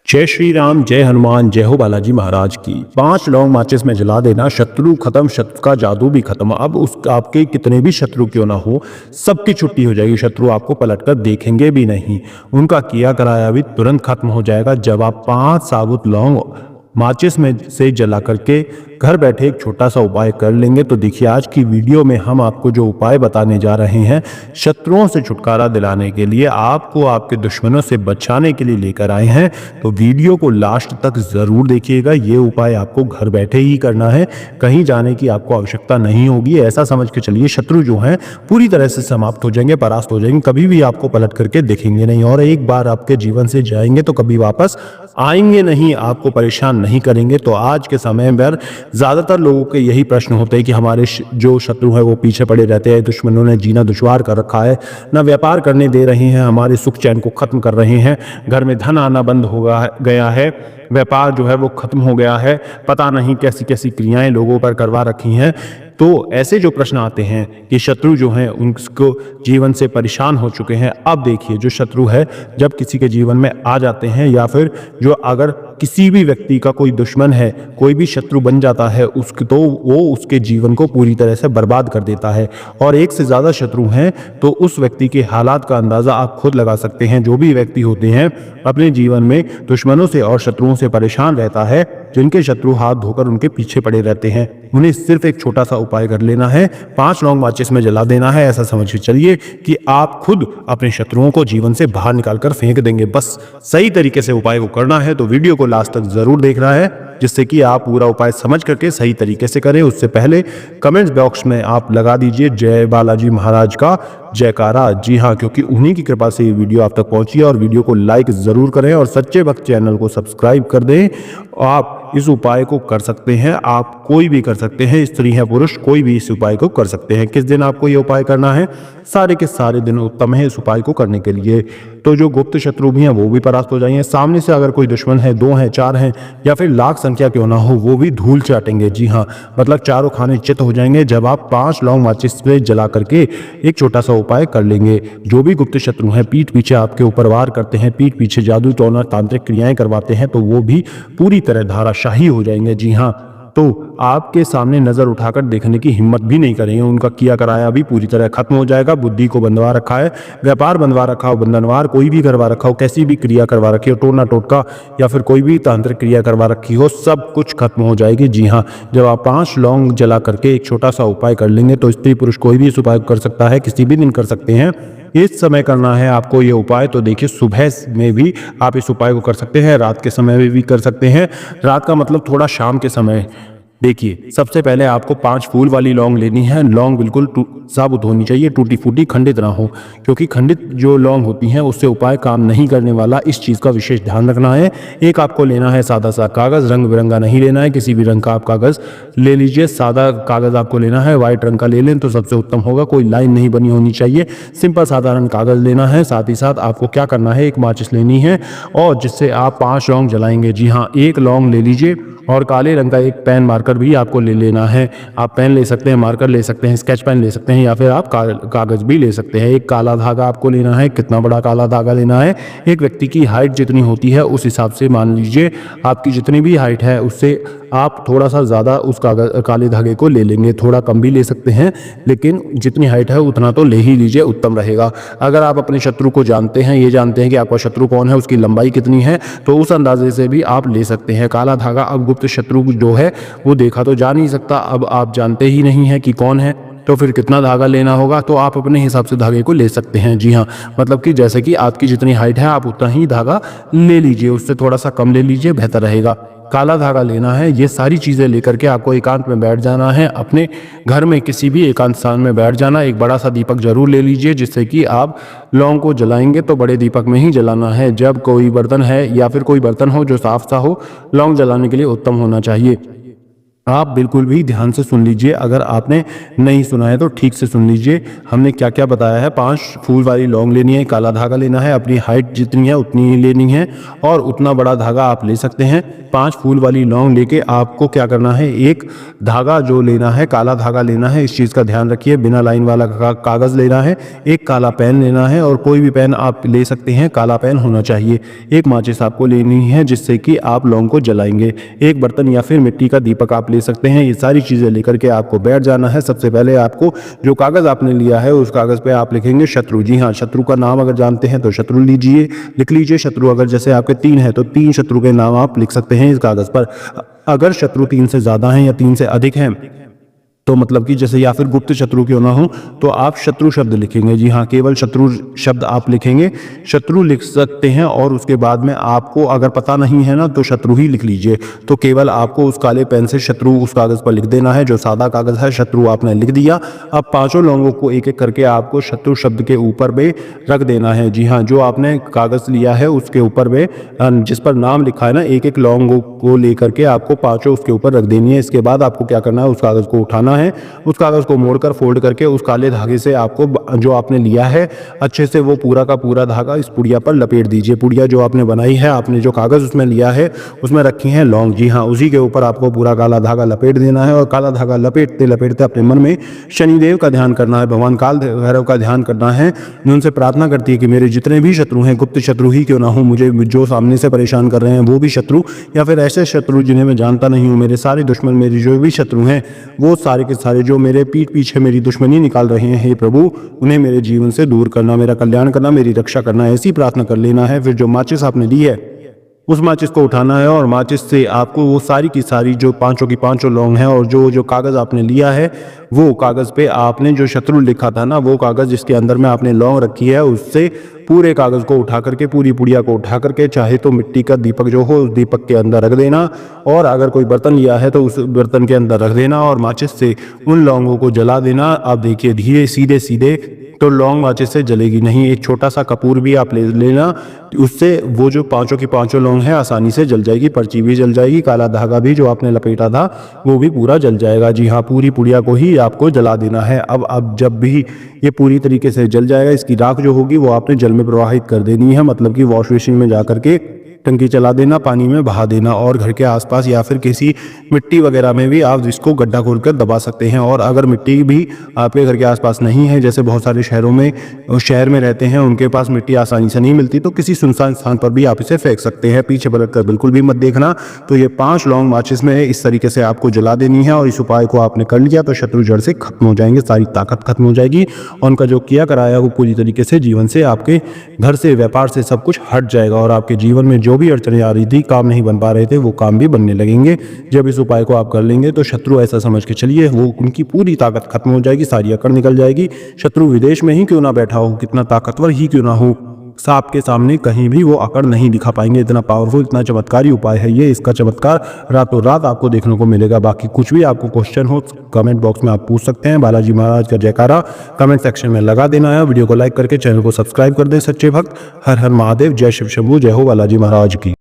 जय श्री राम, जय हनुमान, जय हो बालाजी महाराज की। 5 लौंग माचिस में जला देना, शत्रु खत्म, शत्रु का जादू भी खत्म। अब उस आपके कितने भी शत्रु क्यों ना हो, सबकी छुट्टी हो जाएगी। शत्रु आपको पलटकर देखेंगे भी नहीं, उनका किया कराया भी तुरंत खत्म हो जाएगा जब आप 5 साबुत लौंग माचिस में से जला करके घर बैठे एक छोटा सा उपाय कर लेंगे। तो देखिए, आज की वीडियो में हम आपको जो उपाय बताने जा रहे हैं, शत्रुओं से छुटकारा दिलाने के लिए, आपको आपके दुश्मनों से बचाने के लिए लेकर आए हैं। तो वीडियो को लास्ट तक जरूर देखिएगा। ये उपाय आपको घर बैठे ही करना है, कहीं जाने की आपको आवश्यकता नहीं होगी। ऐसा समझ के चलिए, शत्रु जो हैं पूरी तरह से समाप्त हो जाएंगे, परास्त हो जाएंगे, कभी भी आपको पलट करके देखेंगे नहीं, और एक बार आपके जीवन से जाएंगे तो कभी वापस आएंगे नहीं, आपको परेशान नहीं करेंगे। तो आज के समय में ज्यादातर लोगों के यही प्रश्न होते हैं कि हमारे जो शत्रु है वो पीछे पड़े रहते हैं, दुश्मनों ने जीना दुश्वार कर रखा है, ना व्यापार करने दे रहे हैं, हमारे सुख चैन को खत्म कर रहे हैं, घर में धन आना बंद हो गया है, व्यापार जो है वो खत्म हो गया है, पता नहीं कैसी कैसी क्रियाएं लोगों पर करवा रखी हैं। तो ऐसे जो प्रश्न आते हैं कि शत्रु जो हैं उनको जीवन से परेशान हो चुके हैं। अब देखिए, जो शत्रु है जब किसी के जीवन में आ जाते हैं, या फिर जो अगर किसी भी व्यक्ति का कोई दुश्मन है, कोई भी शत्रु बन जाता है उसको, तो वो उसके जीवन को पूरी तरह से बर्बाद कर देता है। और एक से ज़्यादा शत्रु हैं तो उस व्यक्ति के हालात का अंदाज़ा आप खुद लगा सकते हैं। जो भी व्यक्ति होते हैं अपने जीवन में दुश्मनों से और शत्रुओं से परेशान रहता है, जिनके शत्रु हाथ धोकर उनके पीछे पड़े रहते हैं, उन्हें सिर्फ एक छोटा सा उपाय कर लेना है, 5 लौंग माचिस में जला देना है। ऐसा समझ के चलिए कि आप खुद अपने शत्रुओं को जीवन से बाहर निकालकर फेंक देंगे। बस सही तरीके से उपाय को करना है, तो वीडियो को लास्ट तक जरूर देखना है, जिससे कि आप पूरा उपाय समझ करके सही तरीके से करें। उससे पहले कमेंट्स बॉक्स में आप लगा दीजिए जय बालाजी महाराज का जयकारा। जी हाँ, क्योंकि उन्हीं की कृपा से ये वीडियो आप तक पहुंची है। और वीडियो को लाइक जरूर करें और सच्चे भक्त चैनल को सब्सक्राइब कर दें। आप इस उपाय को कर सकते हैं, आप कोई भी कर सकते हैं, स्त्री है पुरुष, कोई भी इस उपाय को कर सकते हैं। किस दिन आपको ये उपाय करना है? सारे के सारे दिन उत्तम है इस उपाय को करने के लिए। तो जो गुप्त शत्रु भी हैं वो भी परास्त हो जाएंगे। सामने से अगर कोई दुश्मन है, 2 हैं, 4 हैं, या फिर लाख संख्या क्यों ना हो, वो भी धूल चाटेंगे। जी हाँ, मतलब चारों खाने चित हो जाएंगे जब आप 5 लौंग माचिस में जला करके एक छोटा सा उपाय कर लेंगे। जो भी गुप्त शत्रु हैं पीठ पीछे आपके ऊपर वार करते हैं, पीठ पीछे जादू टोना तांत्रिक क्रियाएं करवाते हैं, तो वो भी पूरी तरह धाराशाही हो जाएंगे। जी हाँ, तो आपके सामने नजर उठाकर देखने की हिम्मत भी नहीं करेंगे। उनका किया कराया भी पूरी तरह खत्म हो जाएगा। बुद्धि को बंधवा रखा है, व्यापार बंधवा रखा हो, बंधनवार कोई भी करवा रखा हो, कैसी भी क्रिया करवा रखी हो, टोना टोटका या फिर कोई भी तांत्रिक क्रिया करवा रखी हो, सब कुछ खत्म हो जाएगी। जी हाँ, जब आप 5 लौंग जला करके एक छोटा सा उपाय कर लेंगे, तो स्त्री पुरुष कोई भी इस उपाय कर सकता है, किसी भी दिन कर सकते हैं। इस समय करना है आपको ये उपाय। तो देखिए, सुबह में भी आप इस उपाय को कर सकते हैं, रात के समय में भी कर सकते हैं। रात का मतलब थोड़ा शाम के समय। देखिए, सबसे पहले आपको 5 फूल वाली लौंग लेनी है। लौंग बिल्कुल साबुत होनी चाहिए, टूटी फूटी, खंडित ना हो, क्योंकि खंडित जो लौंग होती हैं उससे उपाय काम नहीं करने वाला। इस चीज़ का विशेष ध्यान रखना है। एक आपको लेना है सादा सा कागज़, रंग बिरंगा नहीं लेना है, किसी भी रंग का आप कागज़ ले लीजिए। सादा कागज़ आपको लेना है, व्हाइट रंग का ले लें तो सबसे उत्तम होगा, कोई लाइन नहीं बनी होनी चाहिए, सिंपल साधारण कागज़ लेना है। साथ ही साथ आपको क्या करना है, एक माचिस लेनी है और जिससे आप 5 लौंग जलाएंगे। जी हाँ, एक लौंग ले लीजिए और काले रंग का एक पेन मार्कर भी आपको ले लेना है। आप पेन ले सकते हैं, मार्कर ले सकते हैं, स्केच पेन ले सकते हैं, या फिर आप कागज़ भी ले सकते हैं। एक काला धागा आपको लेना है। कितना बड़ा काला धागा लेना है? एक व्यक्ति की हाइट जितनी होती है उस हिसाब से, मान लीजिए आपकी जितनी भी हाइट है उससे आप थोड़ा सा ज़्यादा उस काले धागे को ले लेंगे। थोड़ा कम भी ले सकते हैं, लेकिन जितनी हाइट है उतना तो ले ही लीजिए, उत्तम रहेगा। अगर आप अपने शत्रु को जानते हैं, ये जानते हैं कि आपका शत्रु कौन है, उसकी लंबाई कितनी है, तो उस अंदाजे से भी आप ले सकते हैं काला धागा। अब गुप्त शत्रु जो है वो देखा तो जा नहीं सकता, अब आप जानते ही नहीं है कि कौन है, तो फिर कितना धागा लेना होगा, तो आप अपने हिसाब से धागे को ले सकते हैं। जी हाँ, मतलब कि जैसे कि आपकी जितनी हाइट है आप उतना ही धागा ले लीजिए, उससे थोड़ा सा कम ले लीजिए, बेहतर रहेगा। काला धागा लेना है। ये सारी चीज़ें लेकर के आपको एकांत में बैठ जाना है, अपने घर में किसी भी एकांत स्थान में बैठ जाना। एक बड़ा सा दीपक जरूर ले लीजिए, जिससे कि आप लौंग को जलाएंगे तो बड़े दीपक में ही जलाना है। जब कोई बर्तन है या फिर कोई बर्तन हो जो साफ सा हो, लौंग जलाने के लिए उत्तम होना चाहिए। आप बिल्कुल भी ध्यान से सुन लीजिए, अगर आपने नहीं सुना है तो ठीक से सुन लीजिए। हमने क्या क्या बताया है, 5 फूल वाली लौंग लेनी है, काला धागा लेना है, अपनी हाइट जितनी है उतनी ही लेनी है और उतना बड़ा धागा आप ले सकते हैं। 5 फूल वाली लौंग लेके आपको क्या करना है, एक धागा जो लेना है काला धागा लेना है, इस चीज़ का ध्यान रखिए। बिना लाइन वाला कागज़ लेना है, एक काला पेन लेना है और कोई भी पेन आप ले सकते हैं, काला पेन होना चाहिए। एक माचिस आपको लेनी है जिससे कि आप लौंग को जलाएंगे। एक बर्तन या फिर मिट्टी का दीपक आप ले सकते हैं। ये सारी चीज़ें लेकर के आपको बैठ जाना है। सबसे पहले आपको जो कागज़ आपने लिया है उस कागज़ पे आप लिखेंगे शत्रु। जी हाँ, शत्रु का नाम अगर जानते हैं तो शत्रु लिख लीजिए। शत्रु अगर जैसे आपके 3 है तो 3 शत्रु के नाम आप लिख सकते हैं इस कागज़ पर। अगर शत्रु 3 से ज़्यादा हैं या 3 से अधिक हैं तो मतलब कि जैसे या फिर गुप्त शत्रु क्यों ना हो तो आप शत्रु शब्द लिखेंगे। जी हाँ, केवल शत्रु शब्द आप लिखेंगे, शत्रु लिख सकते हैं। और उसके बाद में आपको अगर पता नहीं है ना तो शत्रु ही लिख लीजिए। तो केवल आपको उस काले पेन से शत्रु उस कागज़ पर लिख देना है, जो सादा कागज़ है। शत्रु आपने लिख दिया। अब 5 लोगों को एक एक करके आपको शत्रु शब्द के ऊपर में रख देना है। जी हाँ, जो आपने कागज़ लिया है उसके ऊपर में जिस पर नाम लिखा है ना, एक एक लौंग को लेकर के आपको 5 उसके ऊपर रख देनी है। इसके बाद आपको क्या करना है, उस कागज़ को उठाना है, उस कागज़ को मोड़कर फोल्ड करके उस काले धागे से आपको जो आपने लिया है अच्छे से वो पूरा का पूरा धागा इस पुड़िया पर लपेट दीजिए। पुड़िया जो आपने बनाई है, आपने जो कागज़ उसमें लिया है उसमें रखी है लौंग। जी हाँ, उसी के ऊपर आपको पूरा काला धागा लपेट देना है और काला धागा लपेटते लपेटते अपने मन में शनिदेव का ध्यान करना है, भगवान काल भैरव का ध्यान करना है। उनसे प्रार्थना करती है कि मेरे जितने भी शत्रु हैं, गुप्त शत्रु ही क्यों ना हो, मुझे जो सामने से परेशान कर रहे हैं वो भी शत्रु या फिर ऐसे शत्रु जिन्हें मैं जानता नहीं हूँ, मेरे सारे दुश्मन, मेरी जो भी शत्रु हैं वो सारे के सारे जो मेरे पीठ पीछे मेरी दुश्मनी निकाल रहे हैं, हे प्रभु उन्हें मेरे जीवन से दूर करना, मेरा कल्याण करना, मेरी रक्षा करना। ऐसी प्रार्थना कर लेना है। फिर जो माचिस आपने ली है उस माचिस को उठाना है और माचिस से आपको वो सारी की सारी जो 5 की 5 लौंग हैं और जो कागज़ आपने लिया है वो कागज़ पे आपने जो शत्रु लिखा था ना, वो कागज़ जिसके अंदर में आपने लौंग रखी है उससे पूरे कागज़ को उठा करके, पूरी पुड़िया को उठा करके, चाहे तो मिट्टी का दीपक जो हो उस दीपक के अंदर रख देना और अगर कोई बर्तन लिया है तो उस बर्तन के अंदर रख देना और माचिस से उन लौंगों को जला देना। आप देखिए धीरे सीधे सीधे तो लौंग माचिस से जलेगी नहीं। एक छोटा सा कपूर भी आप ले लेना, उससे वो जो 5 की 5 लौंग है आसानी से जल जाएगी, पर्ची भी जल जाएगी, काला धागा भी जो आपने लपेटा था वो भी पूरा जल जाएगा। जी हाँ, पूरी पुड़िया को ही आपको जला देना है। अब जब भी ये पूरी तरीके से जल जाएगा, इसकी राख जो होगी वो आपने जल में प्रवाहित कर देनी है, मतलब कि वॉश बेसिन में जा करके टंकी चला देना, पानी में बहा देना और घर के आसपास या फिर किसी मिट्टी वगैरह में भी आप इसको गड्ढा खोलकर दबा सकते हैं। और अगर मिट्टी भी आपके घर के आसपास नहीं है, जैसे बहुत सारे शहर में रहते हैं उनके पास मिट्टी आसानी से नहीं मिलती, तो किसी सुनसान स्थान पर भी आप इसे फेंक सकते हैं। पीछे पलट कर बिल्कुल भी मत देखना। तो ये 5 लौंग माचिस में इस तरीके से आपको जला देनी है और इस उपाय को आपने कर लिया तो शत्रु जड़ से खत्म हो जाएंगे, सारी ताकत खत्म हो जाएगी और उनका जो किया कराया वो पूरी तरीके से जीवन से, आपके घर से, व्यापार से सब कुछ हट जाएगा और आपके जीवन में जो भी अड़चने आ रही थी, काम नहीं बन पा रहे थे, वो काम भी बनने लगेंगे। जब इस उपाय को आप कर लेंगे तो शत्रु ऐसा समझ के चलिए वो उनकी पूरी ताकत खत्म हो जाएगी, सारी अकड़ निकल जाएगी। शत्रु विदेश में ही क्यों ना बैठा हो, कितना ताकतवर ही क्यों ना हो, सांप के सामने कहीं भी वो अकड़ नहीं दिखा पाएंगे। इतना पावरफुल, इतना चमत्कारी उपाय है ये। इसका चमत्कार रातों रात आपको देखने को मिलेगा। बाकी कुछ भी आपको क्वेश्चन हो कमेंट बॉक्स में आप पूछ सकते हैं। बालाजी महाराज का जयकारा कमेंट सेक्शन में लगा देना है। वीडियो को लाइक करके चैनल को सब्सक्राइब कर दें। सच्चे भक्त हर हर महादेव। जय शिव शंभू। जय हो बालाजी महाराज की।